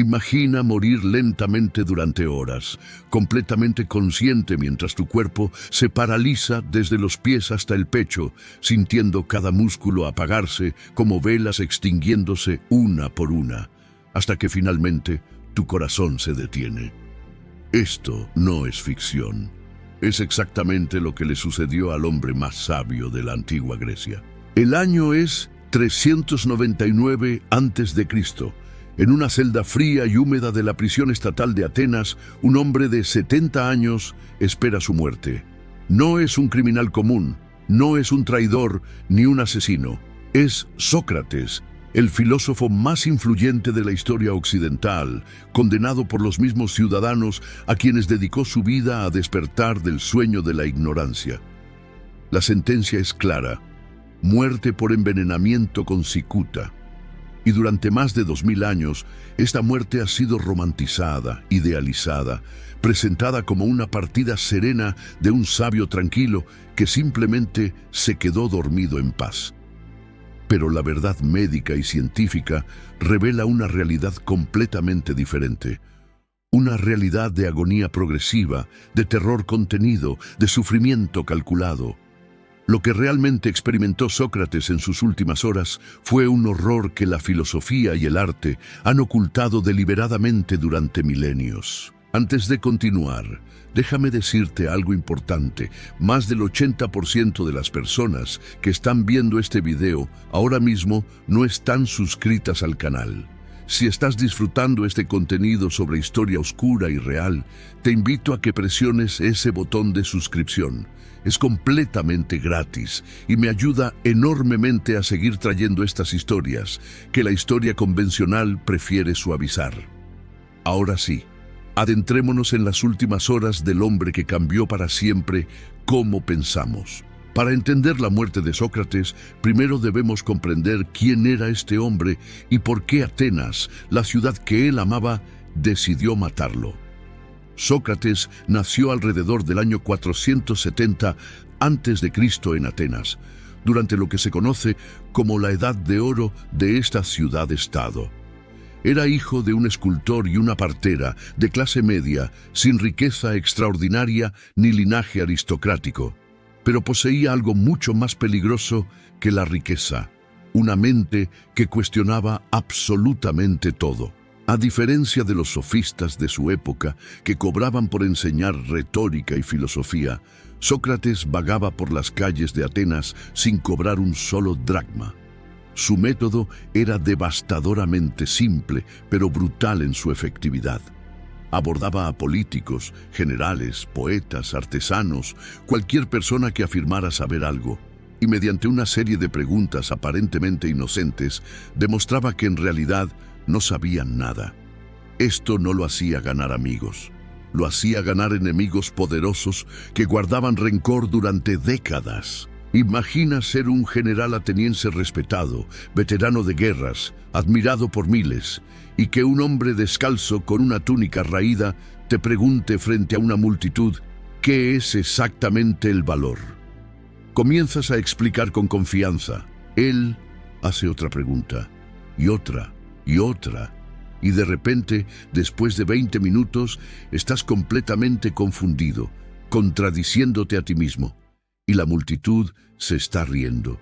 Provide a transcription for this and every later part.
Imagina morir lentamente durante horas, completamente consciente mientras tu cuerpo se paraliza desde los pies hasta el pecho, sintiendo cada músculo apagarse como velas extinguiéndose una por una, hasta que finalmente tu corazón se detiene. Esto no es ficción. Es exactamente lo que le sucedió al hombre más sabio de la antigua Grecia. El año es 399 a.C. En una celda fría y húmeda de la prisión estatal de Atenas, un hombre de 70 años espera su muerte. No es un criminal común, no es un traidor ni un asesino. Es Sócrates, el filósofo más influyente de la historia occidental, condenado por los mismos ciudadanos a quienes dedicó su vida a despertar del sueño de la ignorancia. La sentencia es clara: muerte por envenenamiento con cicuta. Y durante más de 2000 años, esta muerte ha sido romantizada, idealizada, presentada como una partida serena de un sabio tranquilo que simplemente se quedó dormido en paz. Pero la verdad médica y científica revela una realidad completamente diferente. Una realidad de agonía progresiva, de terror contenido, de sufrimiento calculado. Lo que realmente experimentó Sócrates en sus últimas horas fue un horror que la filosofía y el arte han ocultado deliberadamente durante milenios. Antes de continuar, déjame decirte algo importante. Más del 80% de las personas que están viendo este video ahora mismo no están suscritas al canal. Si estás disfrutando este contenido sobre historia oscura y real, te invito a que presiones ese botón de suscripción. Es completamente gratis y me ayuda enormemente a seguir trayendo estas historias que la historia convencional prefiere suavizar. Ahora sí, adentrémonos en las últimas horas del hombre que cambió para siempre cómo pensamos. Para entender la muerte de Sócrates, primero debemos comprender quién era este hombre y por qué Atenas, la ciudad que él amaba, decidió matarlo. Sócrates nació alrededor del año 470 a.C. en Atenas, durante lo que se conoce como la Edad de Oro de esta ciudad-estado. Era hijo de un escultor y una partera de clase media, sin riqueza extraordinaria ni linaje aristocrático, pero poseía algo mucho más peligroso que la riqueza: una mente que cuestionaba absolutamente todo. A diferencia de los sofistas de su época, que cobraban por enseñar retórica y filosofía, Sócrates vagaba por las calles de Atenas sin cobrar un solo dracma. Su método era devastadoramente simple, pero brutal en su efectividad. Abordaba a políticos, generales, poetas, artesanos, cualquier persona que afirmara saber algo, y mediante una serie de preguntas aparentemente inocentes, demostraba que en realidad no sabían nada. Esto no lo hacía ganar amigos, lo hacía ganar enemigos poderosos que guardaban rencor durante décadas. Imagina ser un general ateniense respetado, veterano de guerras, admirado por miles, y que un hombre descalzo con una túnica raída te pregunte frente a una multitud qué es exactamente el valor. Comienzas a explicar con confianza. Él hace otra pregunta, y otra, y otra, y de repente, después de 20 minutos, estás completamente confundido, contradiciéndote a ti mismo, y la multitud se está riendo.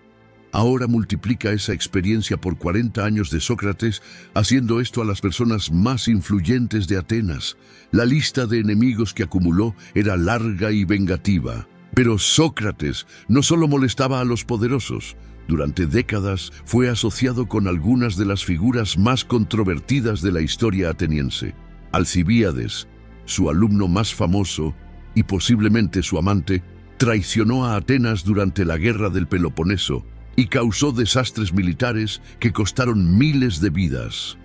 Ahora multiplica esa experiencia por 40 años de Sócrates, haciendo esto a las personas más influyentes de Atenas. La lista de enemigos que acumuló era larga y vengativa. Pero Sócrates no solo molestaba a los poderosos. Durante décadas fue asociado con algunas de las figuras más controvertidas de la historia ateniense. Alcibíades, su alumno más famoso y posiblemente su amante, traicionó a Atenas durante la guerra del Peloponeso y causó desastres militares que costaron miles de vidas.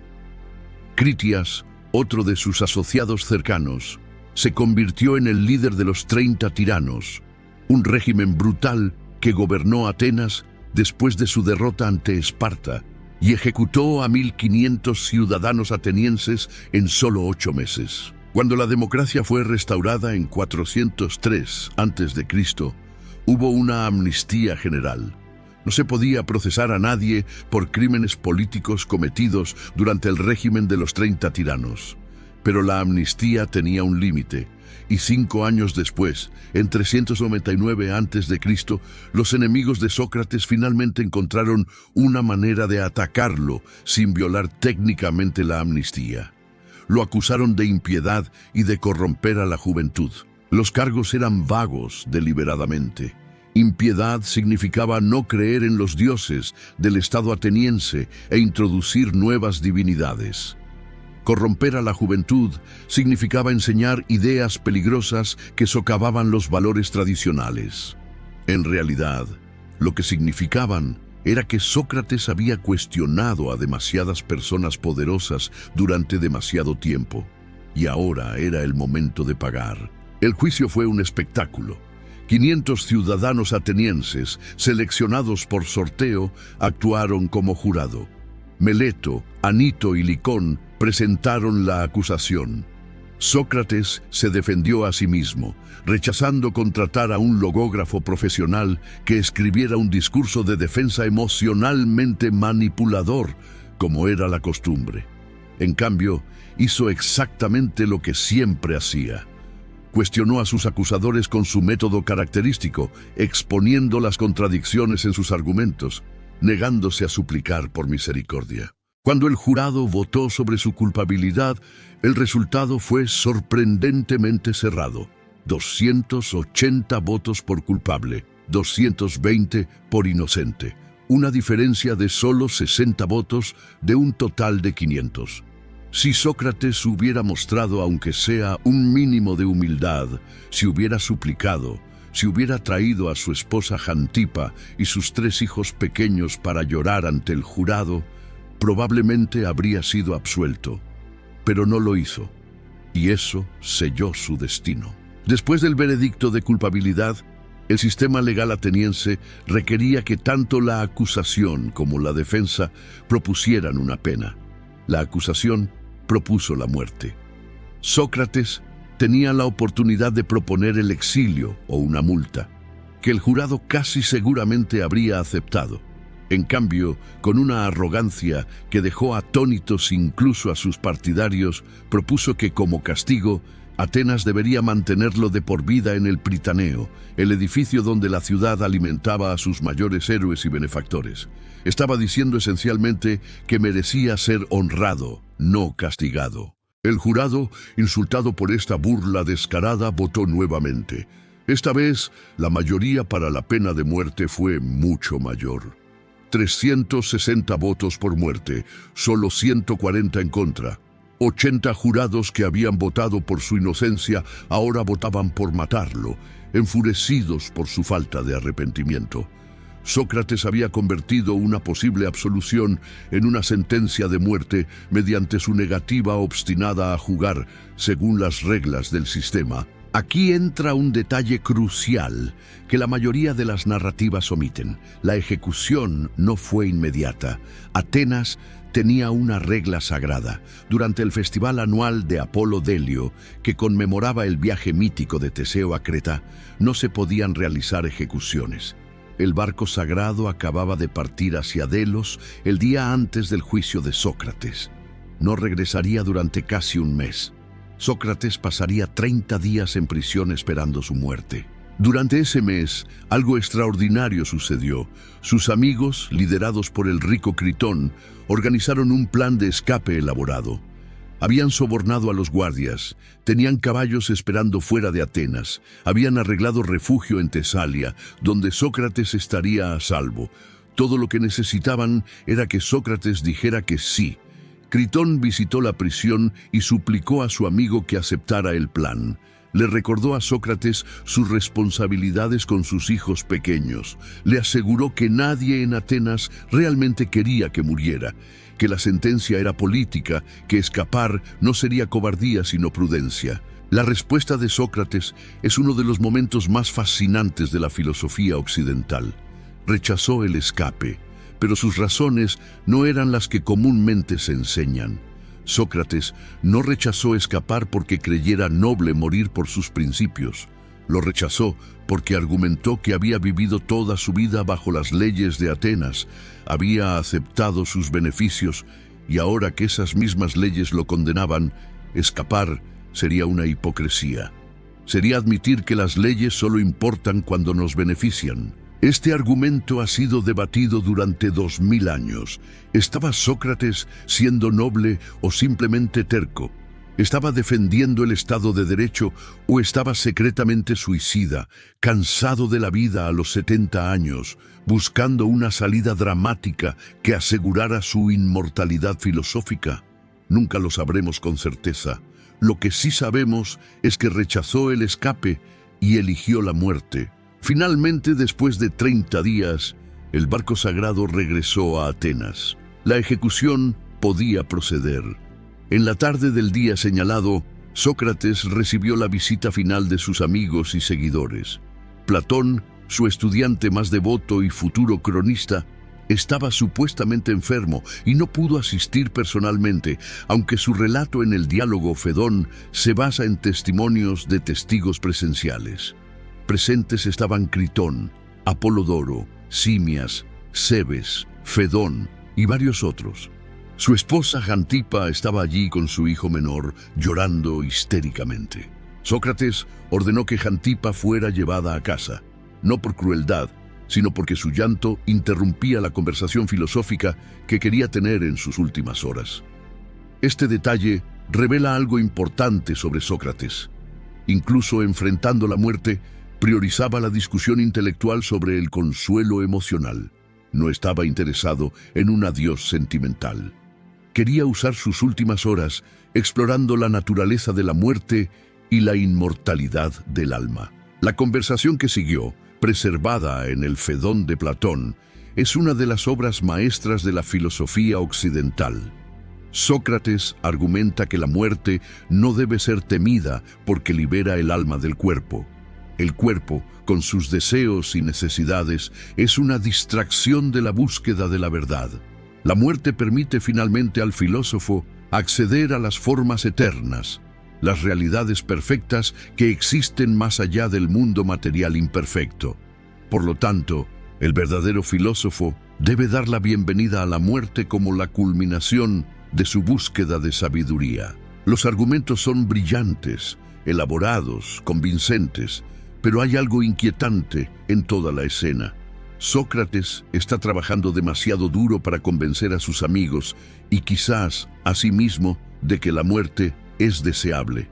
Critias, otro de sus asociados cercanos, se convirtió en el líder de los 30 tiranos, un régimen brutal que gobernó Atenas después de su derrota ante Esparta y ejecutó a 1500 ciudadanos atenienses en solo 8 meses. Cuando la democracia fue restaurada en 403 a.C., hubo una amnistía general. No se podía procesar a nadie por crímenes políticos cometidos durante el régimen de los 30 tiranos. Pero la amnistía tenía un límite, y 5 años después, en 399 a.C., los enemigos de Sócrates finalmente encontraron una manera de atacarlo sin violar técnicamente la amnistía. Lo acusaron de impiedad y de corromper a la juventud. Los cargos eran vagos deliberadamente. Impiedad significaba no creer en los dioses del Estado ateniense e introducir nuevas divinidades. Corromper a la juventud significaba enseñar ideas peligrosas que socavaban los valores tradicionales. En realidad, lo que significaban era que Sócrates había cuestionado a demasiadas personas poderosas durante demasiado tiempo, y ahora era el momento de pagar. El juicio fue un espectáculo. 500 ciudadanos atenienses, seleccionados por sorteo, actuaron como jurado. Meleto, Anito y Licón presentaron la acusación. Sócrates se defendió a sí mismo, rechazando contratar a un logógrafo profesional que escribiera un discurso de defensa emocionalmente manipulador, como era la costumbre. En cambio, hizo exactamente lo que siempre hacía. Cuestionó a sus acusadores con su método característico, exponiendo las contradicciones en sus argumentos, negándose a suplicar por misericordia. Cuando el jurado votó sobre su culpabilidad, el resultado fue sorprendentemente cerrado. 280 votos por culpable, 220 por inocente. Una diferencia de solo 60 votos de un total de 500. Si Sócrates hubiera mostrado, aunque sea un mínimo de humildad, si hubiera suplicado, si hubiera traído a su esposa Jantipa y sus 3 hijos pequeños para llorar ante el jurado, probablemente habría sido absuelto. Pero no lo hizo, y eso selló su destino. Después del veredicto de culpabilidad, el sistema legal ateniense requería que tanto la acusación como la defensa propusieran una pena. La acusación propuso la muerte. Sócrates tenía la oportunidad de proponer el exilio o una multa, que el jurado casi seguramente habría aceptado. En cambio, con una arrogancia que dejó atónitos incluso a sus partidarios, propuso que como castigo, Atenas debería mantenerlo de por vida en el Pritaneo, el edificio donde la ciudad alimentaba a sus mayores héroes y benefactores. Estaba diciendo esencialmente que merecía ser honrado, no castigado. El jurado, insultado por esta burla descarada, votó nuevamente. Esta vez, la mayoría para la pena de muerte fue mucho mayor. 360 votos por muerte, solo 140 en contra. 80 jurados que habían votado por su inocencia ahora votaban por matarlo, enfurecidos por su falta de arrepentimiento. Sócrates había convertido una posible absolución en una sentencia de muerte mediante su negativa obstinada a jugar según las reglas del sistema. Aquí entra un detalle crucial que la mayoría de las narrativas omiten. La ejecución no fue inmediata. Atenas tenía una regla sagrada. Durante el festival anual de Apolo Delio, que conmemoraba el viaje mítico de Teseo a Creta, no se podían realizar ejecuciones. El barco sagrado acababa de partir hacia Delos el día antes del juicio de Sócrates. No regresaría durante casi un mes. Sócrates pasaría 30 días en prisión esperando su muerte. Durante ese mes, algo extraordinario sucedió. Sus amigos, liderados por el rico Critón, organizaron un plan de escape elaborado. Habían sobornado a los guardias, tenían caballos esperando fuera de Atenas, habían arreglado refugio en Tesalia, donde Sócrates estaría a salvo. Todo lo que necesitaban era que Sócrates dijera que sí. Critón visitó la prisión y suplicó a su amigo que aceptara el plan. Le recordó a Sócrates sus responsabilidades con sus hijos pequeños. Le aseguró que nadie en Atenas realmente quería que muriera, que la sentencia era política, que escapar no sería cobardía sino prudencia. La respuesta de Sócrates es uno de los momentos más fascinantes de la filosofía occidental. Rechazó el escape, pero sus razones no eran las que comúnmente se enseñan. Sócrates no rechazó escapar porque creyera noble morir por sus principios. Lo rechazó porque argumentó que había vivido toda su vida bajo las leyes de Atenas, había aceptado sus beneficios y ahora que esas mismas leyes lo condenaban, escapar sería una hipocresía. Sería admitir que las leyes solo importan cuando nos benefician. Este argumento ha sido debatido durante 2000 años. ¿Estaba Sócrates siendo noble o simplemente terco? ¿Estaba defendiendo el Estado de Derecho o estaba secretamente suicida, cansado de la vida a los 70 años, buscando una salida dramática que asegurara su inmortalidad filosófica? Nunca lo sabremos con certeza. Lo que sí sabemos es que rechazó el escape y eligió la muerte. Finalmente, después de 30 días, el barco sagrado regresó a Atenas. La ejecución podía proceder. En la tarde del día señalado, Sócrates recibió la visita final de sus amigos y seguidores. Platón, su estudiante más devoto y futuro cronista, estaba supuestamente enfermo y no pudo asistir personalmente, aunque su relato en el diálogo Fedón se basa en testimonios de testigos presenciales. Presentes estaban Critón, Apolodoro, Simias, Cebes, Fedón y varios otros. Su esposa Jantipa estaba allí con su hijo menor, llorando histéricamente. Sócrates ordenó que Jantipa fuera llevada a casa, no por crueldad, sino porque su llanto interrumpía la conversación filosófica que quería tener en sus últimas horas. Este detalle revela algo importante sobre Sócrates. Incluso enfrentando la muerte, priorizaba la discusión intelectual sobre el consuelo emocional. No estaba interesado en un adiós sentimental. Quería usar sus últimas horas explorando la naturaleza de la muerte y la inmortalidad del alma. La conversación que siguió, preservada en el Fedón de Platón, es una de las obras maestras de la filosofía occidental. Sócrates argumenta que la muerte no debe ser temida porque libera el alma del cuerpo. El cuerpo, con sus deseos y necesidades, es una distracción de la búsqueda de la verdad. La muerte permite finalmente al filósofo acceder a las formas eternas, las realidades perfectas que existen más allá del mundo material imperfecto. Por lo tanto, el verdadero filósofo debe dar la bienvenida a la muerte como la culminación de su búsqueda de sabiduría. Los argumentos son brillantes, elaborados, convincentes, pero hay algo inquietante en toda la escena. Sócrates está trabajando demasiado duro para convencer a sus amigos y quizás a sí mismo de que la muerte es deseable.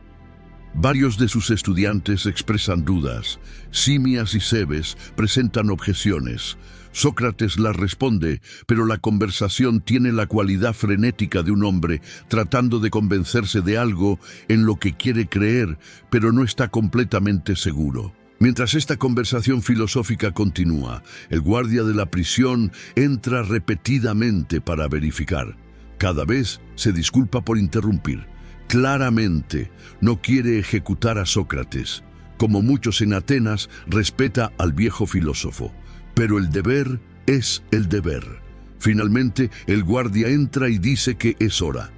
Varios de sus estudiantes expresan dudas. Simias y Cebes presentan objeciones. Sócrates las responde, pero la conversación tiene la cualidad frenética de un hombre tratando de convencerse de algo en lo que quiere creer, pero no está completamente seguro. Mientras esta conversación filosófica continúa, el guardia de la prisión entra repetidamente para verificar. Cada vez se disculpa por interrumpir. Claramente no quiere ejecutar a Sócrates. Como muchos en Atenas, respeta al viejo filósofo. Pero el deber es el deber. Finalmente, el guardia entra y dice que es hora.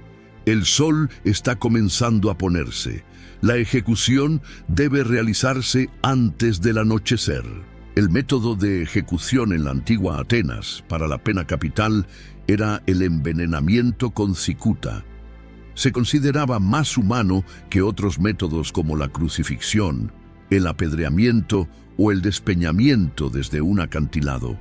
El sol está comenzando a ponerse. La ejecución debe realizarse antes del anochecer. El método de ejecución en la antigua Atenas para la pena capital era el envenenamiento con cicuta. Se consideraba más humano que otros métodos como la crucifixión, el apedreamiento o el despeñamiento desde un acantilado.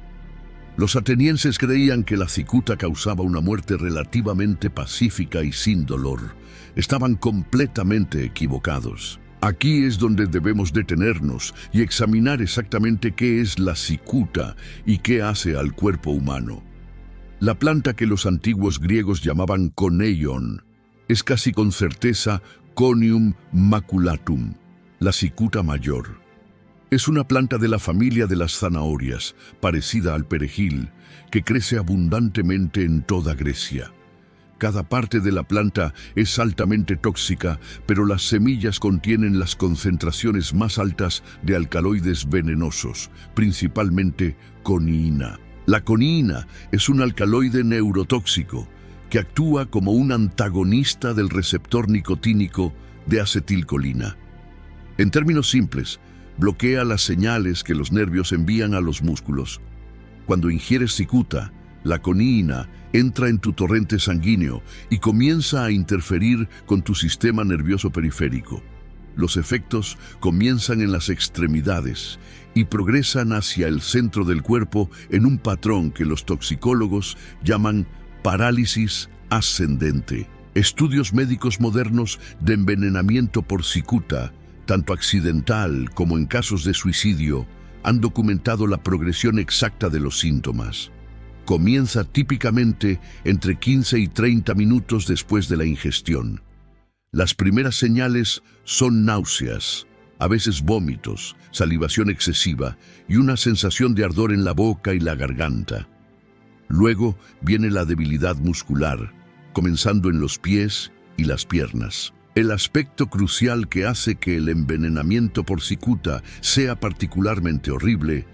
Los atenienses creían que la cicuta causaba una muerte relativamente pacífica y sin dolor. Estaban completamente equivocados. Aquí es donde debemos detenernos y examinar exactamente qué es la cicuta y qué hace al cuerpo humano. La planta que los antiguos griegos llamaban coneion es casi con certeza Conium maculatum, la cicuta mayor. Es una planta de la familia de las zanahorias, parecida al perejil, que crece abundantemente en toda Grecia. Cada parte de la planta es altamente tóxica, pero las semillas contienen las concentraciones más altas de alcaloides venenosos, principalmente coniina. La coniina es un alcaloide neurotóxico que actúa como un antagonista del receptor nicotínico de acetilcolina. En términos simples, bloquea las señales que los nervios envían a los músculos. Cuando ingieres cicuta, la coniina entra en tu torrente sanguíneo y comienza a interferir con tu sistema nervioso periférico. Los efectos comienzan en las extremidades y progresan hacia el centro del cuerpo en un patrón que los toxicólogos llaman parálisis ascendente. Estudios médicos modernos de envenenamiento por cicuta, tanto accidental como en casos de suicidio, han documentado la progresión exacta de los síntomas. Comienza típicamente entre 15 y 30 minutos después de la ingestión. Las primeras señales son náuseas, a veces vómitos, salivación excesiva y una sensación de ardor en la boca y la garganta. Luego viene la debilidad muscular, comenzando en los pies y las piernas. El aspecto crucial que hace que el envenenamiento por cicuta sea particularmente horrible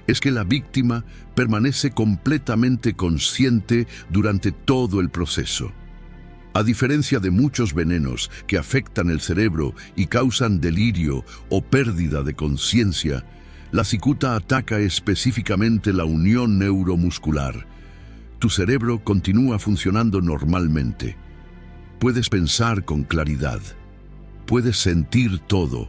es que la víctima permanece completamente consciente durante todo el proceso. A diferencia de muchos venenos que afectan el cerebro y causan delirio o pérdida de conciencia, la cicuta ataca específicamente la unión neuromuscular. Tu cerebro continúa funcionando normalmente. Puedes pensar con claridad. Puedes sentir todo.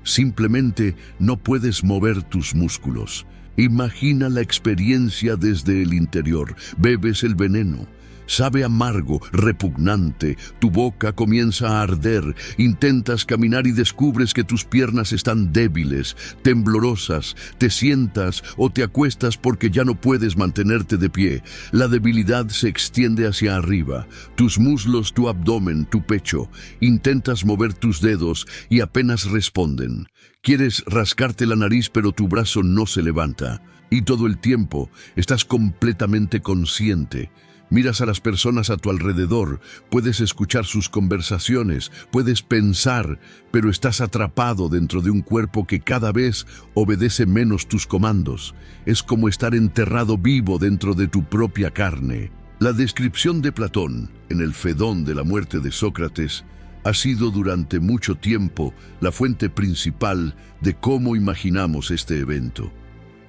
Simplemente no puedes mover tus músculos. Imagina la experiencia desde el interior. Bebes el veneno. Sabe amargo, repugnante, tu boca comienza a arder, intentas caminar y descubres que tus piernas están débiles, temblorosas, te sientas o te acuestas porque ya no puedes mantenerte de pie. La debilidad se extiende hacia arriba, tus muslos, tu abdomen, tu pecho. Intentas mover tus dedos y apenas responden. Quieres rascarte la nariz pero tu brazo no se levanta. Y todo el tiempo estás completamente consciente. Miras a las personas a tu alrededor, puedes escuchar sus conversaciones, puedes pensar, pero estás atrapado dentro de un cuerpo que cada vez obedece menos tus comandos. Es como estar enterrado vivo dentro de tu propia carne. La descripción de Platón, en el Fedón de la muerte de Sócrates, ha sido durante mucho tiempo la fuente principal de cómo imaginamos este evento.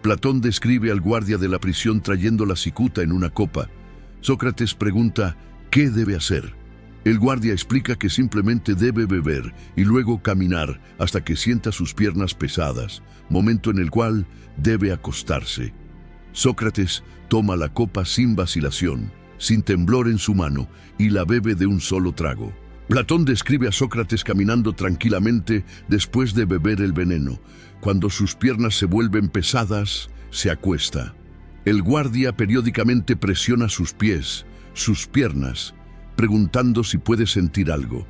Platón describe al guardia de la prisión trayendo la cicuta en una copa. Sócrates pregunta, ¿qué debe hacer? El guardia explica que simplemente debe beber y luego caminar hasta que sienta sus piernas pesadas, momento en el cual debe acostarse. Sócrates toma la copa sin vacilación, sin temblor en su mano, y la bebe de un solo trago. Platón describe a Sócrates caminando tranquilamente después de beber el veneno. Cuando sus piernas se vuelven pesadas, se acuesta. El guardia periódicamente presiona sus pies, sus piernas, preguntando si puede sentir algo.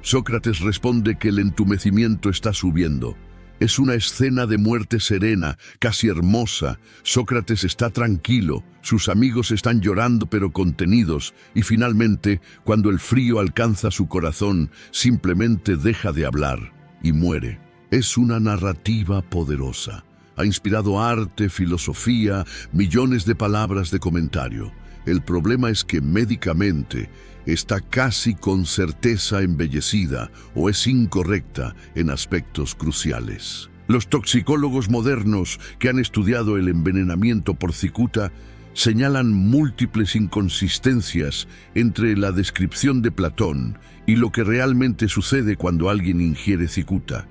Sócrates responde que el entumecimiento está subiendo. Es una escena de muerte serena, casi hermosa. Sócrates está tranquilo, sus amigos están llorando pero contenidos, y finalmente, cuando el frío alcanza su corazón, simplemente deja de hablar y muere. Es una narrativa poderosa. Ha inspirado arte, filosofía, millones de palabras de comentario. El problema es que médicamente está casi con certeza embellecida o es incorrecta en aspectos cruciales. Los toxicólogos modernos que han estudiado el envenenamiento por cicuta señalan múltiples inconsistencias entre la descripción de Platón y lo que realmente sucede cuando alguien ingiere cicuta.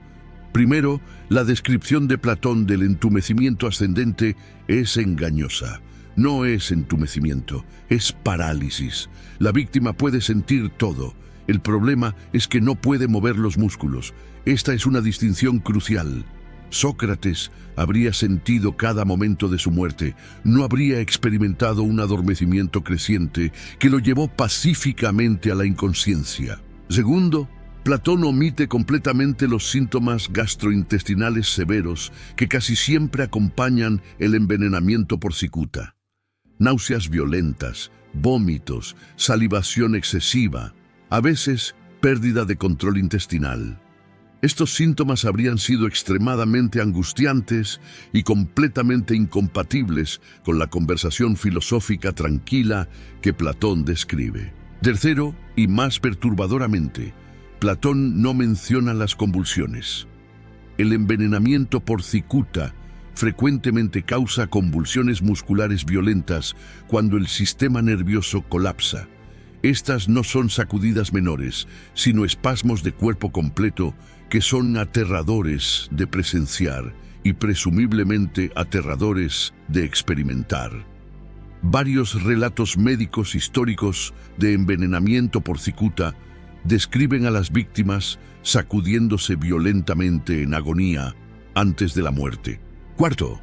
Primero, la descripción de Platón del entumecimiento ascendente es engañosa. No es entumecimiento, es parálisis. La víctima puede sentir todo. El problema es que no puede mover los músculos. Esta es una distinción crucial. Sócrates habría sentido cada momento de su muerte. No habría experimentado un adormecimiento creciente que lo llevó pacíficamente a la inconsciencia. Segundo, Platón omite completamente los síntomas gastrointestinales severos que casi siempre acompañan el envenenamiento por cicuta. Náuseas violentas, vómitos, salivación excesiva, a veces pérdida de control intestinal. Estos síntomas habrían sido extremadamente angustiantes y completamente incompatibles con la conversación filosófica tranquila que Platón describe. Tercero, y más perturbadoramente, Platón no menciona las convulsiones. El envenenamiento por cicuta frecuentemente causa convulsiones musculares violentas cuando el sistema nervioso colapsa. Estas no son sacudidas menores, sino espasmos de cuerpo completo que son aterradores de presenciar y presumiblemente aterradores de experimentar. Varios relatos médicos históricos de envenenamiento por cicuta describen a las víctimas sacudiéndose violentamente en agonía antes de la muerte. Cuarto,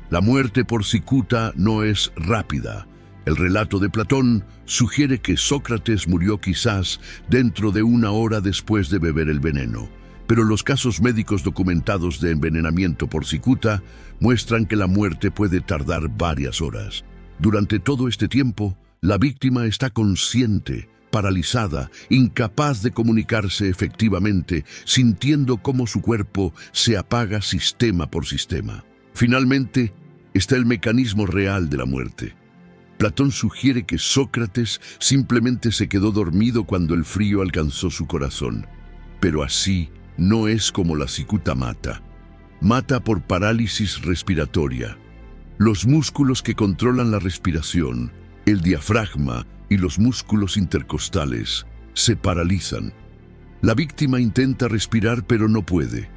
la muerte por cicuta no es rápida. El relato de Platón sugiere que Sócrates murió quizás dentro de 1 hora después de beber el veneno, pero los casos médicos documentados de envenenamiento por cicuta muestran que la muerte puede tardar varias horas. Durante todo este tiempo, la víctima está consciente, paralizada, incapaz de comunicarse efectivamente, sintiendo cómo su cuerpo se apaga sistema por sistema. Finalmente, está el mecanismo real de la muerte. Platón sugiere que Sócrates simplemente se quedó dormido cuando el frío alcanzó su corazón. Pero así no es como la cicuta mata. Mata por parálisis respiratoria. Los músculos que controlan la respiración, el diafragma y los músculos intercostales, se paralizan. La víctima intenta respirar pero no puede.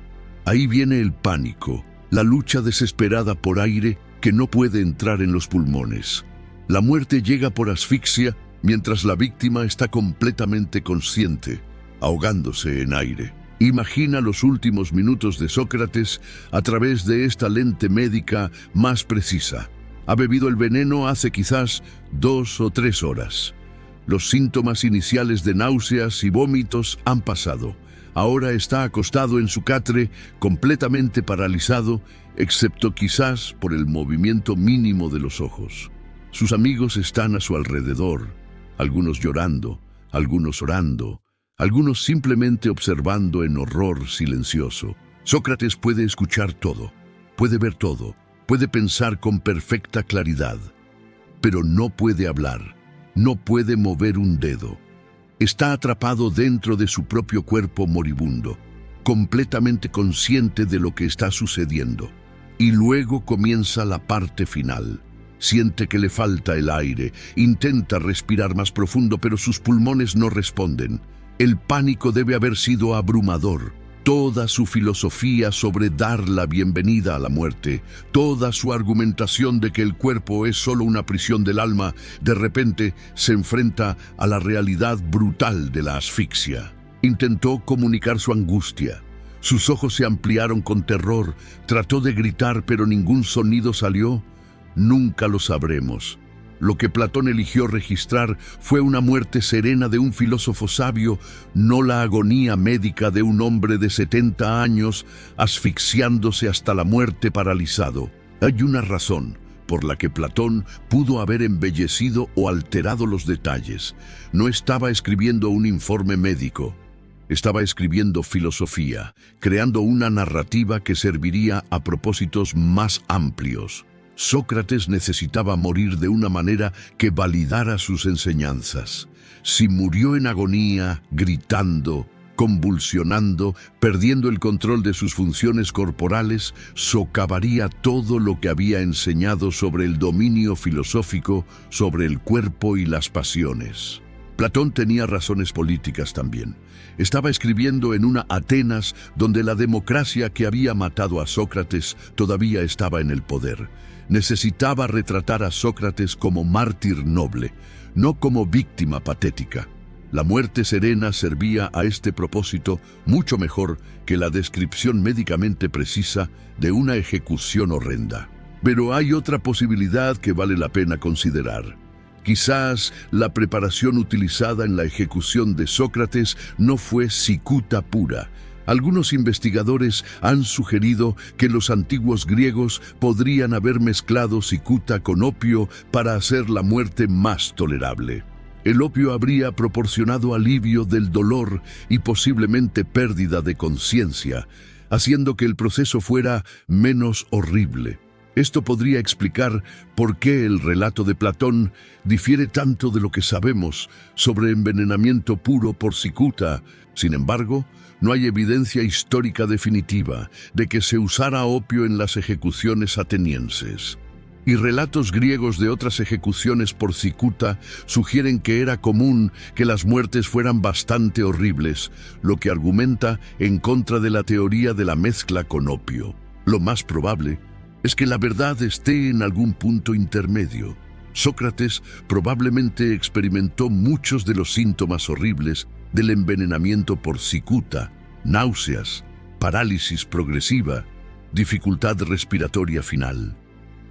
Ahí viene el pánico, la lucha desesperada por aire que no puede entrar en los pulmones. La muerte llega por asfixia mientras la víctima está completamente consciente, ahogándose en aire. Imagina los últimos minutos de Sócrates a través de esta lente médica más precisa. Ha bebido el veneno hace quizás 2 o 3 horas. Los síntomas iniciales de náuseas y vómitos han pasado. Ahora está acostado en su catre, completamente paralizado, excepto quizás por el movimiento mínimo de los ojos. Sus amigos están a su alrededor, algunos llorando, algunos orando, algunos simplemente observando en horror silencioso. Sócrates puede escuchar todo, puede ver todo, puede pensar con perfecta claridad, pero no puede hablar, no puede mover un dedo. Está atrapado dentro de su propio cuerpo moribundo, completamente consciente de lo que está sucediendo. Y luego comienza la parte final. Siente que le falta el aire, intenta respirar más profundo, pero sus pulmones no responden. El pánico debe haber sido abrumador. Toda su filosofía sobre dar la bienvenida a la muerte, toda su argumentación de que el cuerpo es solo una prisión del alma, de repente se enfrenta a la realidad brutal de la asfixia. Intentó comunicar su angustia. Sus ojos se ampliaron con terror. Trató de gritar, pero ningún sonido salió. Nunca lo sabremos. Lo que Platón eligió registrar fue una muerte serena de un filósofo sabio, no la agonía médica de un hombre de 70 años asfixiándose hasta la muerte paralizado. Hay una razón por la que Platón pudo haber embellecido o alterado los detalles. No estaba escribiendo un informe médico. Estaba escribiendo filosofía, creando una narrativa que serviría a propósitos más amplios. Sócrates necesitaba morir de una manera que validara sus enseñanzas. Si murió en agonía, gritando, convulsionando, perdiendo el control de sus funciones corporales, socavaría todo lo que había enseñado sobre el dominio filosófico, sobre el cuerpo y las pasiones. Platón tenía razones políticas también. Estaba escribiendo en una Atenas donde la democracia que había matado a Sócrates todavía estaba en el poder. Necesitaba retratar a Sócrates como mártir noble, no como víctima patética. La muerte serena servía a este propósito mucho mejor que la descripción médicamente precisa de una ejecución horrenda. Pero hay otra posibilidad que vale la pena considerar. Quizás la preparación utilizada en la ejecución de Sócrates no fue cicuta pura. Algunos investigadores han sugerido que los antiguos griegos podrían haber mezclado cicuta con opio para hacer la muerte más tolerable. El opio habría proporcionado alivio del dolor y posiblemente pérdida de conciencia, haciendo que el proceso fuera menos horrible. Esto podría explicar por qué el relato de Platón difiere tanto de lo que sabemos sobre envenenamiento puro por cicuta. Sin embargo, no hay evidencia histórica definitiva de que se usara opio en las ejecuciones atenienses. Y relatos griegos de otras ejecuciones por cicuta sugieren que era común que las muertes fueran bastante horribles, lo que argumenta en contra de la teoría de la mezcla con opio. Lo más probable es que la verdad esté en algún punto intermedio. Sócrates probablemente experimentó muchos de los síntomas horribles del envenenamiento por cicuta: náuseas, parálisis progresiva, dificultad respiratoria final.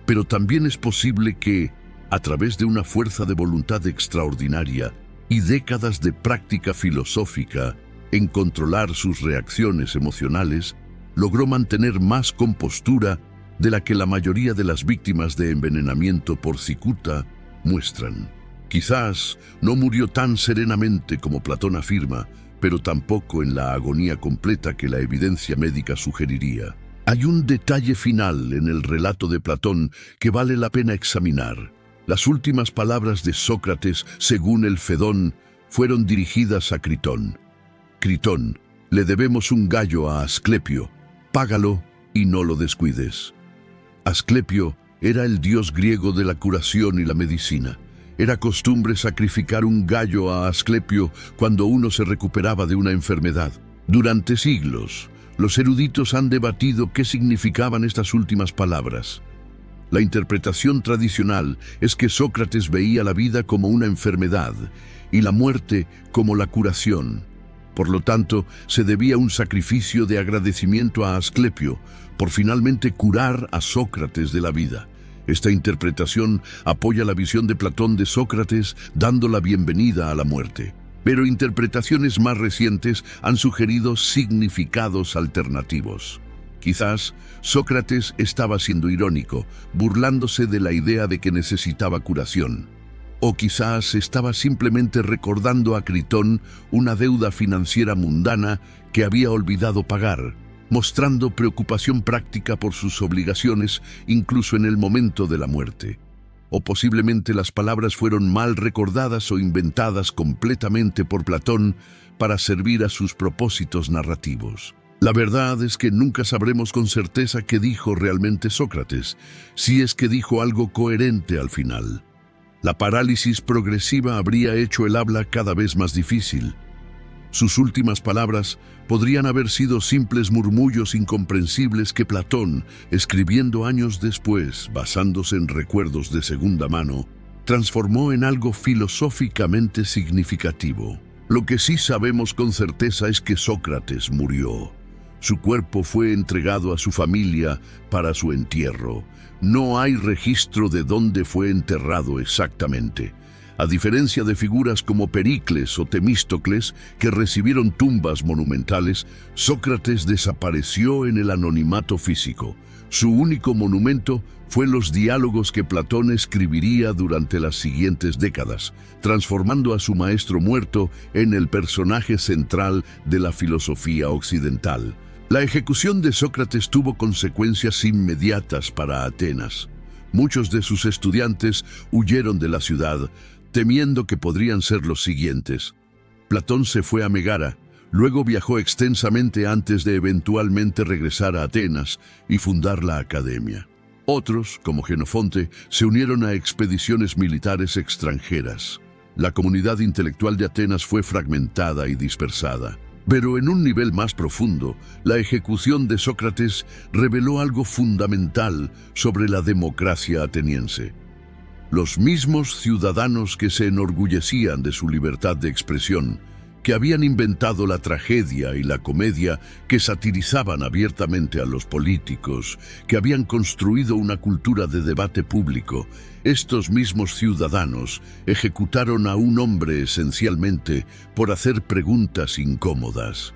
Pero también es posible que, a través de una fuerza de voluntad extraordinaria y décadas de práctica filosófica en controlar sus reacciones emocionales, logró mantener más compostura de la que la mayoría de las víctimas de envenenamiento por cicuta muestran. Quizás no murió tan serenamente como Platón afirma, pero tampoco en la agonía completa que la evidencia médica sugeriría. Hay un detalle final en el relato de Platón que vale la pena examinar. Las últimas palabras de Sócrates, según el Fedón, fueron dirigidas a Critón. Critón, le debemos un gallo a Asclepio, págalo y no lo descuides. Asclepio era el dios griego de la curación y la medicina. Era costumbre sacrificar un gallo a Asclepio cuando uno se recuperaba de una enfermedad. Durante siglos, los eruditos han debatido qué significaban estas últimas palabras. La interpretación tradicional es que Sócrates veía la vida como una enfermedad y la muerte como la curación. Por lo tanto, se debía un sacrificio de agradecimiento a Asclepio por finalmente curar a Sócrates de la vida. Esta interpretación apoya la visión de Platón de Sócrates dando la bienvenida a la muerte. Pero interpretaciones más recientes han sugerido significados alternativos. Quizás Sócrates estaba siendo irónico, burlándose de la idea de que necesitaba curación. O quizás estaba simplemente recordando a Critón una deuda financiera mundana que había olvidado pagar, mostrando preocupación práctica por sus obligaciones incluso en el momento de la muerte. O posiblemente las palabras fueron mal recordadas o inventadas completamente por Platón para servir a sus propósitos narrativos. La verdad es que nunca sabremos con certeza qué dijo realmente Sócrates, si es que dijo algo coherente al final. La parálisis progresiva habría hecho el habla cada vez más difícil. Sus últimas palabras podrían haber sido simples murmullos incomprensibles que Platón, escribiendo años después, basándose en recuerdos de segunda mano, transformó en algo filosóficamente significativo. Lo que sí sabemos con certeza es que Sócrates murió. Su cuerpo fue entregado a su familia para su entierro. No hay registro de dónde fue enterrado exactamente. A diferencia de figuras como Pericles o Temístocles, que recibieron tumbas monumentales, Sócrates desapareció en el anonimato físico. Su único monumento fue los diálogos que Platón escribiría durante las siguientes décadas, transformando a su maestro muerto en el personaje central de la filosofía occidental. La ejecución de Sócrates tuvo consecuencias inmediatas para Atenas. Muchos de sus estudiantes huyeron de la ciudad, temiendo que podrían ser los siguientes. Platón se fue a Megara, luego viajó extensamente antes de eventualmente regresar a Atenas y fundar la academia. Otros, como Jenofonte, se unieron a expediciones militares extranjeras. La comunidad intelectual de Atenas fue fragmentada y dispersada. Pero en un nivel más profundo, la ejecución de Sócrates reveló algo fundamental sobre la democracia ateniense. Los mismos ciudadanos que se enorgullecían de su libertad de expresión, que habían inventado la tragedia y la comedia, que satirizaban abiertamente a los políticos, que habían construido una cultura de debate público, estos mismos ciudadanos ejecutaron a un hombre esencialmente por hacer preguntas incómodas.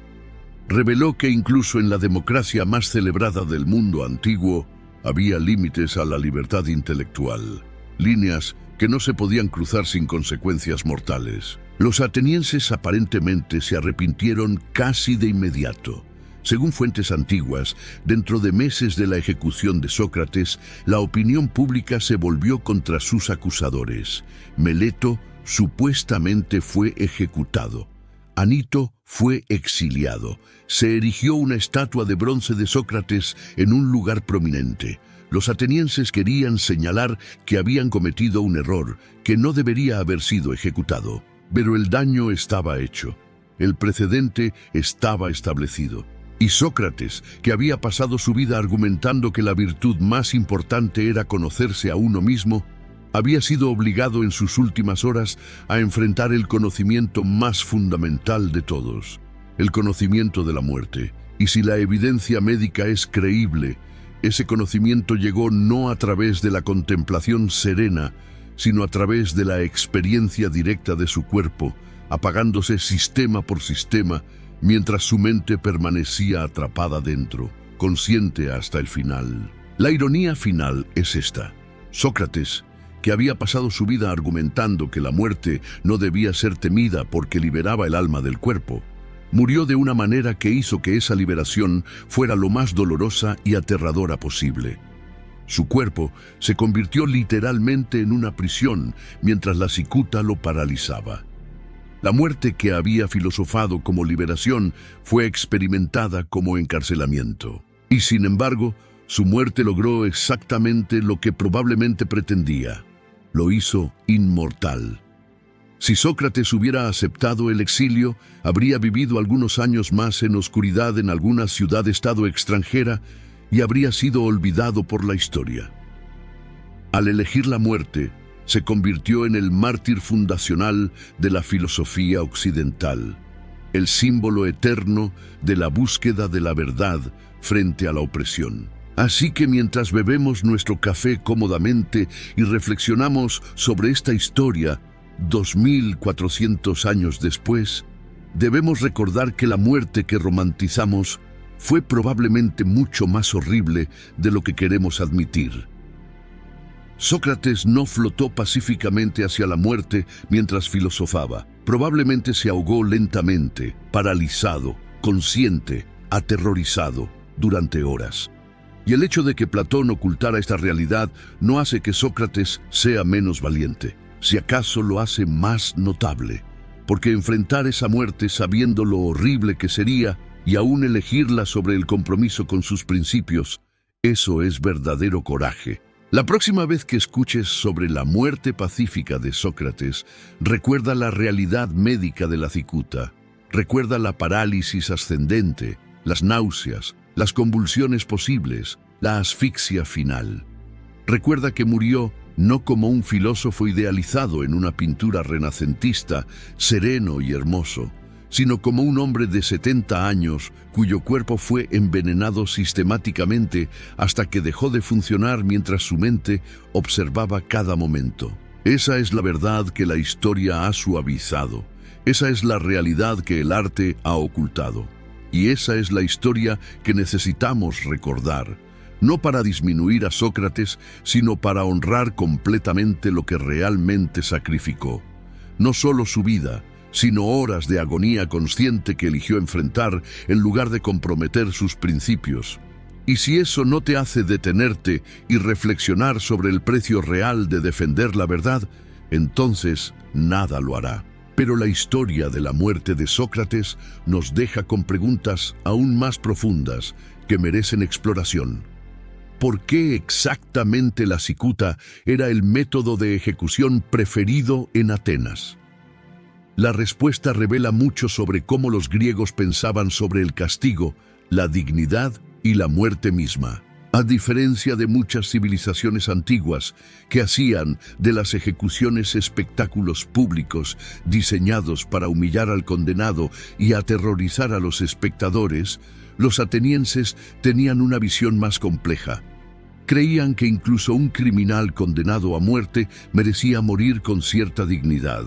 Reveló que incluso en la democracia más celebrada del mundo antiguo había límites a la libertad intelectual, líneas que no se podían cruzar sin consecuencias mortales. Los atenienses aparentemente se arrepintieron casi de inmediato. Según fuentes antiguas, dentro de meses de la ejecución de Sócrates, la opinión pública se volvió contra sus acusadores. Meleto supuestamente fue ejecutado. Anito fue exiliado. Se erigió una estatua de bronce de Sócrates en un lugar prominente. Los atenienses querían señalar que habían cometido un error, que no debería haber sido ejecutado. Pero el daño estaba hecho. El precedente estaba establecido. Y Sócrates, que había pasado su vida argumentando que la virtud más importante era conocerse a uno mismo, había sido obligado en sus últimas horas a enfrentar el conocimiento más fundamental de todos, el conocimiento de la muerte. Y si la evidencia médica es creíble, ese conocimiento llegó no a través de la contemplación serena, sino a través de la experiencia directa de su cuerpo, apagándose sistema por sistema, mientras su mente permanecía atrapada dentro, consciente hasta el final. La ironía final es esta. Sócrates, que había pasado su vida argumentando que la muerte no debía ser temida porque liberaba el alma del cuerpo, murió de una manera que hizo que esa liberación fuera lo más dolorosa y aterradora posible. Su cuerpo se convirtió literalmente en una prisión mientras la cicuta lo paralizaba. La muerte que había filosofado como liberación fue experimentada como encarcelamiento. Y sin embargo, su muerte logró exactamente lo que probablemente pretendía. Lo hizo inmortal. Si Sócrates hubiera aceptado el exilio, habría vivido algunos años más en oscuridad en alguna ciudad-estado extranjera y habría sido olvidado por la historia. Al elegir la muerte, se convirtió en el mártir fundacional de la filosofía occidental, el símbolo eterno de la búsqueda de la verdad frente a la opresión. Así que mientras bebemos nuestro café cómodamente y reflexionamos sobre esta historia, 2400 años después, debemos recordar que la muerte que romantizamos fue probablemente mucho más horrible de lo que queremos admitir. Sócrates no flotó pacíficamente hacia la muerte mientras filosofaba. Probablemente se ahogó lentamente, paralizado, consciente, aterrorizado, durante horas. Y el hecho de que Platón ocultara esta realidad no hace que Sócrates sea menos valiente. Si acaso lo hace más notable. Porque enfrentar esa muerte sabiendo lo horrible que sería y aún elegirla sobre el compromiso con sus principios, eso es verdadero coraje. La próxima vez que escuches sobre la muerte pacífica de Sócrates, recuerda la realidad médica de la cicuta. Recuerda la parálisis ascendente, las náuseas, las convulsiones posibles, la asfixia final. Recuerda que murió no como un filósofo idealizado en una pintura renacentista, sereno y hermoso, sino como un hombre de 70 años cuyo cuerpo fue envenenado sistemáticamente hasta que dejó de funcionar mientras su mente observaba cada momento. Esa es la verdad que la historia ha suavizado. Esa es la realidad que el arte ha ocultado. Y esa es la historia que necesitamos recordar, no para disminuir a Sócrates, sino para honrar completamente lo que realmente sacrificó. No solo su vida, sino horas de agonía consciente que eligió enfrentar en lugar de comprometer sus principios. Y si eso no te hace detenerte y reflexionar sobre el precio real de defender la verdad, entonces nada lo hará. Pero la historia de la muerte de Sócrates nos deja con preguntas aún más profundas que merecen exploración. ¿Por qué exactamente la cicuta era el método de ejecución preferido en Atenas? La respuesta revela mucho sobre cómo los griegos pensaban sobre el castigo, la dignidad y la muerte misma. A diferencia de muchas civilizaciones antiguas que hacían de las ejecuciones espectáculos públicos diseñados para humillar al condenado y aterrorizar a los espectadores, los atenienses tenían una visión más compleja. Creían que incluso un criminal condenado a muerte merecía morir con cierta dignidad.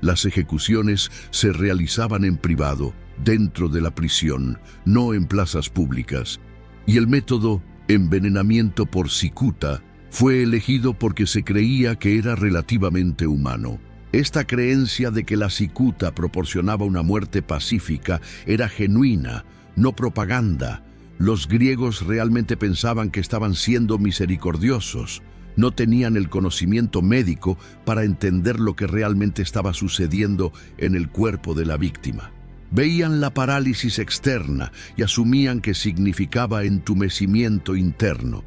Las ejecuciones se realizaban en privado, dentro de la prisión, no en plazas públicas. Y el método envenenamiento por cicuta fue elegido porque se creía que era relativamente humano. Esta creencia de que la cicuta proporcionaba una muerte pacífica era genuina, no propaganda. Los griegos realmente pensaban que estaban siendo misericordiosos. No tenían el conocimiento médico para entender lo que realmente estaba sucediendo en el cuerpo de la víctima. Veían la parálisis externa y asumían que significaba entumecimiento interno.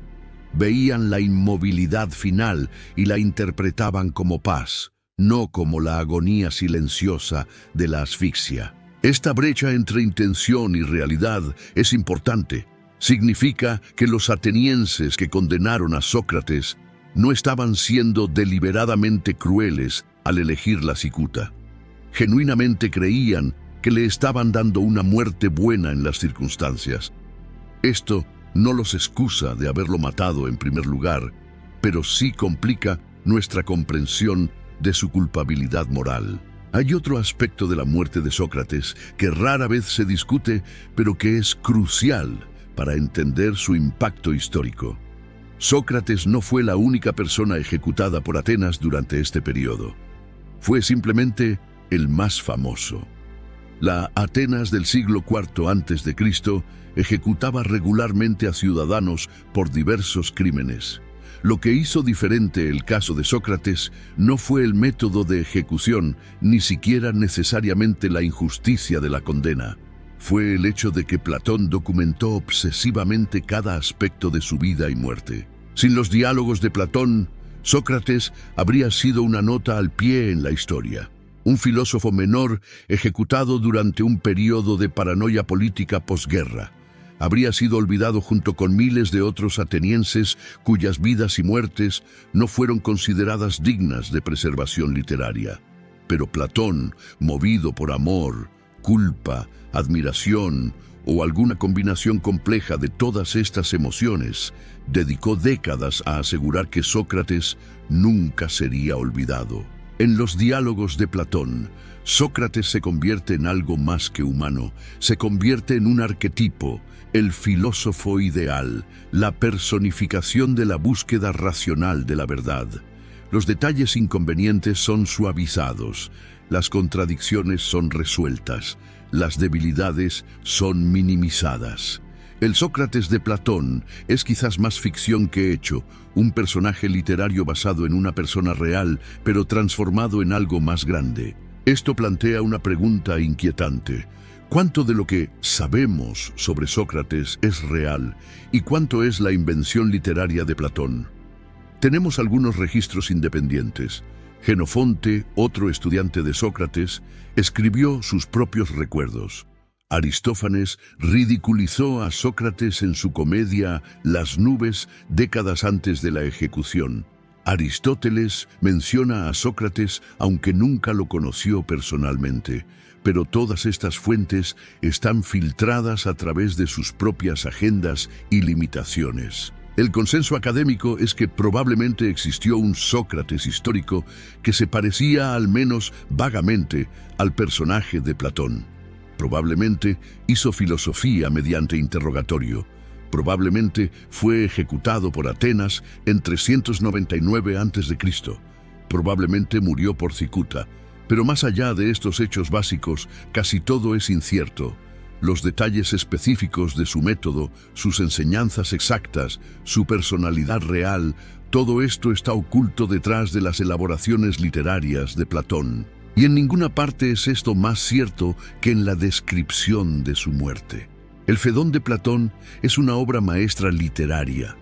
Veían la inmovilidad final y la interpretaban como paz, no como la agonía silenciosa de la asfixia. Esta brecha entre intención y realidad es importante. Significa que los atenienses que condenaron a Sócrates no estaban siendo deliberadamente crueles al elegir la cicuta. Genuinamente creían que le estaban dando una muerte buena en las circunstancias. Esto no los excusa de haberlo matado en primer lugar, pero sí complica nuestra comprensión de su culpabilidad moral. Hay otro aspecto de la muerte de Sócrates que rara vez se discute, pero que es crucial para entender su impacto histórico. Sócrates no fue la única persona ejecutada por Atenas durante este periodo. Fue simplemente el más famoso. La Atenas del siglo IV a.C. ejecutaba regularmente a ciudadanos por diversos crímenes. Lo que hizo diferente el caso de Sócrates no fue el método de ejecución, ni siquiera necesariamente la injusticia de la condena. Fue el hecho de que Platón documentó obsesivamente cada aspecto de su vida y muerte. Sin los diálogos de Platón, Sócrates habría sido una nota al pie en la historia. Un filósofo menor ejecutado durante un periodo de paranoia política posguerra. Habría sido olvidado junto con miles de otros atenienses cuyas vidas y muertes no fueron consideradas dignas de preservación literaria. Pero Platón, movido por amor, culpa, admiración o alguna combinación compleja de todas estas emociones, dedicó décadas a asegurar que Sócrates nunca sería olvidado. En los diálogos de Platón, Sócrates se convierte en algo más que humano, se convierte en un arquetipo, el filósofo ideal, la personificación de la búsqueda racional de la verdad. Los detalles inconvenientes son suavizados, las contradicciones son resueltas, las debilidades son minimizadas. El Sócrates de Platón es quizás más ficción que hecho, un personaje literario basado en una persona real, pero transformado en algo más grande. Esto plantea una pregunta inquietante. ¿Cuánto de lo que sabemos sobre Sócrates es real y cuánto es la invención literaria de Platón? Tenemos algunos registros independientes. Jenofonte, otro estudiante de Sócrates, escribió sus propios recuerdos. Aristófanes ridiculizó a Sócrates en su comedia Las nubes décadas antes de la ejecución. Aristóteles menciona a Sócrates aunque nunca lo conoció personalmente, pero todas estas fuentes están filtradas a través de sus propias agendas y limitaciones. El consenso académico es que probablemente existió un Sócrates histórico que se parecía al menos vagamente al personaje de Platón. Probablemente hizo filosofía mediante interrogatorio. Probablemente fue ejecutado por Atenas en 399 a.C. Probablemente murió por cicuta. Pero más allá de estos hechos básicos, casi todo es incierto. Los detalles específicos de su método, sus enseñanzas exactas, su personalidad real, todo esto está oculto detrás de las elaboraciones literarias de Platón. Y en ninguna parte es esto más cierto que en la descripción de su muerte. El Fedón de Platón es una obra maestra literaria,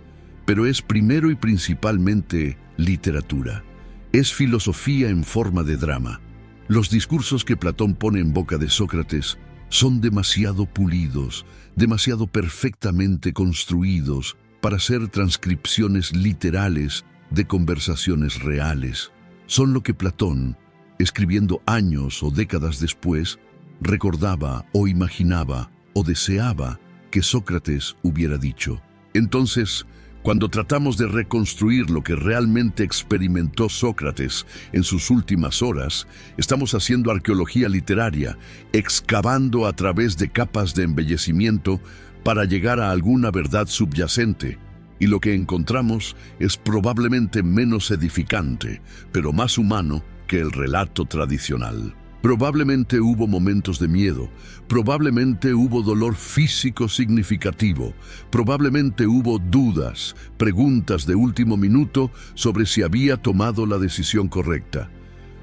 pero es primero y principalmente literatura. Es filosofía en forma de drama. Los discursos que Platón pone en boca de Sócrates son demasiado pulidos, demasiado perfectamente construidos para ser transcripciones literales de conversaciones reales. Son lo que Platón, escribiendo años o décadas después, recordaba o imaginaba o deseaba que Sócrates hubiera dicho. Entonces, cuando tratamos de reconstruir lo que realmente experimentó Sócrates en sus últimas horas, estamos haciendo arqueología literaria, excavando a través de capas de embellecimiento para llegar a alguna verdad subyacente. Y lo que encontramos es probablemente menos edificante, pero más humano que el relato tradicional. Probablemente hubo momentos de miedo, probablemente hubo dolor físico significativo, probablemente hubo dudas, preguntas de último minuto sobre si había tomado la decisión correcta.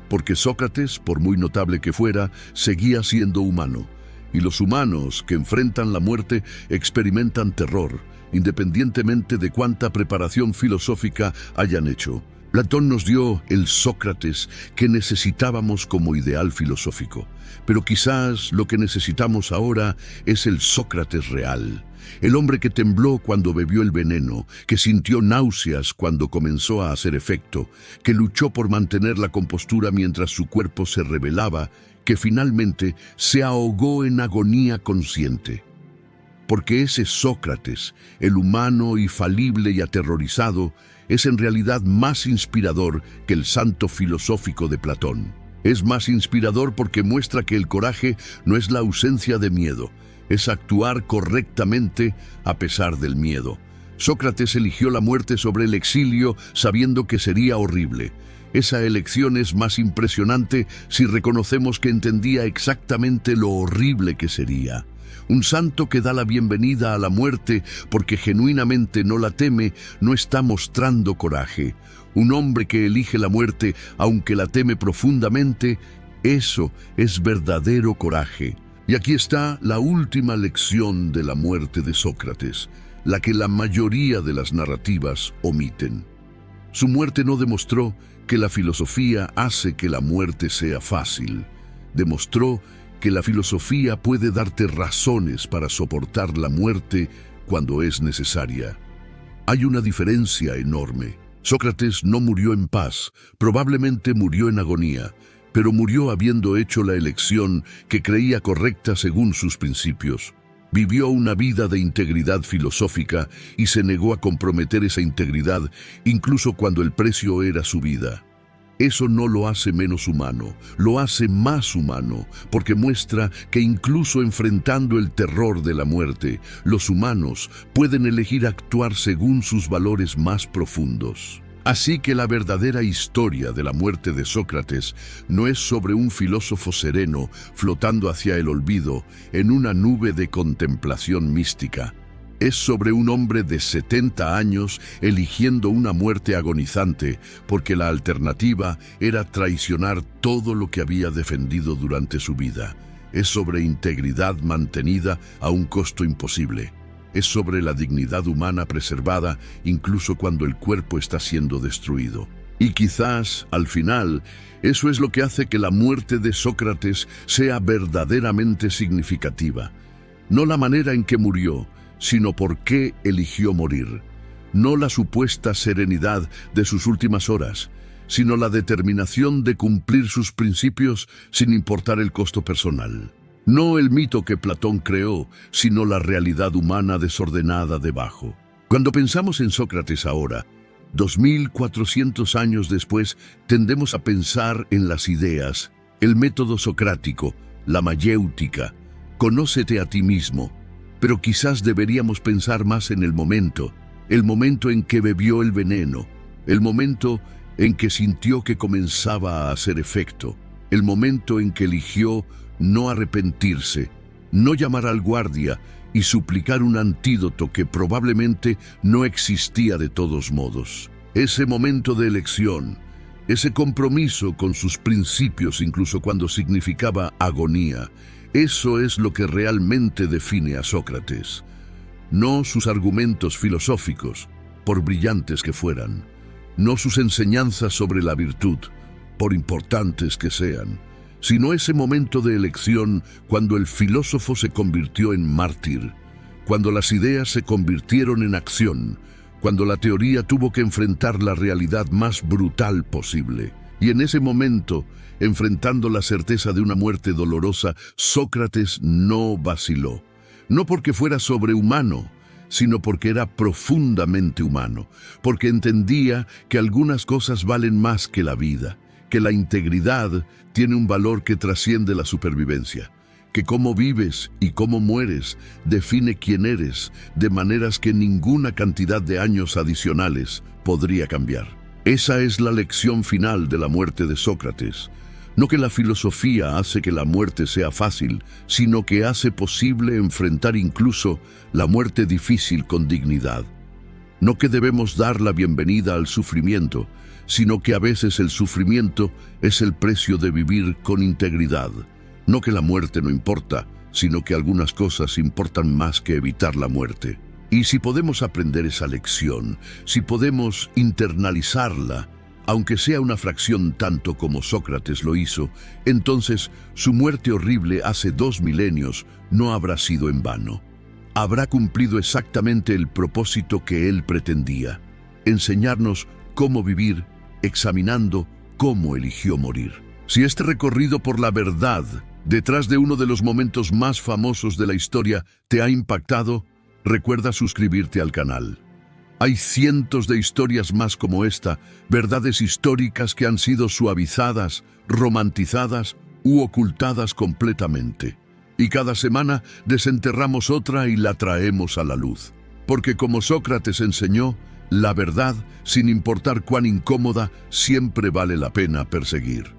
Porque Sócrates, por muy notable que fuera, seguía siendo humano. Y los humanos que enfrentan la muerte experimentan terror, independientemente de cuánta preparación filosófica hayan hecho. Platón nos dio el Sócrates que necesitábamos como ideal filosófico, pero quizás lo que necesitamos ahora es el Sócrates real, el hombre que tembló cuando bebió el veneno, que sintió náuseas cuando comenzó a hacer efecto, que luchó por mantener la compostura mientras su cuerpo se rebelaba, que finalmente se ahogó en agonía consciente. Porque ese Sócrates, el humano y falible y aterrorizado, es en realidad más inspirador que el santo filosófico de Platón. Es más inspirador porque muestra que el coraje no es la ausencia de miedo, es actuar correctamente a pesar del miedo. Sócrates eligió la muerte sobre el exilio sabiendo que sería horrible. Esa elección es más impresionante si reconocemos que entendía exactamente lo horrible que sería. Un santo que da la bienvenida a la muerte porque genuinamente no la teme, no está mostrando coraje. Un hombre que elige la muerte aunque la teme profundamente, eso es verdadero coraje. Y aquí está la última lección de la muerte de Sócrates, la que la mayoría de las narrativas omiten. Su muerte no demostró que la filosofía hace que la muerte sea fácil. Demostró que la filosofía puede darte razones para soportar la muerte cuando es necesaria. Hay una diferencia enorme. Sócrates no murió en paz, probablemente murió en agonía, pero murió habiendo hecho la elección que creía correcta según sus principios. Vivió una vida de integridad filosófica y se negó a comprometer esa integridad incluso cuando el precio era su vida. Eso no lo hace menos humano, lo hace más humano, porque muestra que incluso enfrentando el terror de la muerte, los humanos pueden elegir actuar según sus valores más profundos. Así que la verdadera historia de la muerte de Sócrates no es sobre un filósofo sereno flotando hacia el olvido en una nube de contemplación mística. Es sobre un hombre de 70 años eligiendo una muerte agonizante porque la alternativa era traicionar todo lo que había defendido durante su vida. Es sobre integridad mantenida a un costo imposible. Es sobre la dignidad humana preservada incluso cuando el cuerpo está siendo destruido. Y quizás, al final, eso es lo que hace que la muerte de Sócrates sea verdaderamente significativa. No la manera en que murió, sino por qué eligió morir. No la supuesta serenidad de sus últimas horas, sino la determinación de cumplir sus principios sin importar el costo personal. No el mito que Platón creó, sino la realidad humana desordenada debajo. Cuando pensamos en Sócrates ahora, 2400 años después, tendemos a pensar en las ideas, el método socrático, la mayéutica, conócete a ti mismo. Pero quizás deberíamos pensar más en el momento en que bebió el veneno, el momento en que sintió que comenzaba a hacer efecto, el momento en que eligió no arrepentirse, no llamar al guardia y suplicar un antídoto que probablemente no existía de todos modos. Ese momento de elección, ese compromiso con sus principios incluso cuando significaba agonía, eso es lo que realmente define a Sócrates. No sus argumentos filosóficos, por brillantes que fueran, no sus enseñanzas sobre la virtud, por importantes que sean, sino ese momento de elección cuando el filósofo se convirtió en mártir, cuando las ideas se convirtieron en acción, cuando la teoría tuvo que enfrentar la realidad más brutal posible. Y en ese momento, enfrentando la certeza de una muerte dolorosa, Sócrates no vaciló. No porque fuera sobrehumano, sino porque era profundamente humano, porque entendía que algunas cosas valen más que la vida, que la integridad tiene un valor que trasciende la supervivencia, que cómo vives y cómo mueres define quién eres, de maneras que ninguna cantidad de años adicionales podría cambiar. Esa es la lección final de la muerte de Sócrates. No que la filosofía hace que la muerte sea fácil, sino que hace posible enfrentar incluso la muerte difícil con dignidad. No que debemos dar la bienvenida al sufrimiento, sino que a veces el sufrimiento es el precio de vivir con integridad. No que la muerte no importa, sino que algunas cosas importan más que evitar la muerte. Y si podemos aprender esa lección, si podemos internalizarla, aunque sea una fracción tanto como Sócrates lo hizo, entonces su muerte horrible hace 2 milenios no habrá sido en vano. Habrá cumplido exactamente el propósito que él pretendía: enseñarnos cómo vivir, examinando cómo eligió morir. Si este recorrido por la verdad, detrás de uno de los momentos más famosos de la historia, te ha impactado, recuerda suscribirte al canal. Hay cientos de historias más como esta, verdades históricas que han sido suavizadas, romantizadas u ocultadas completamente. Y cada semana desenterramos otra y la traemos a la luz. Porque como Sócrates enseñó, la verdad, sin importar cuán incómoda, siempre vale la pena perseguir.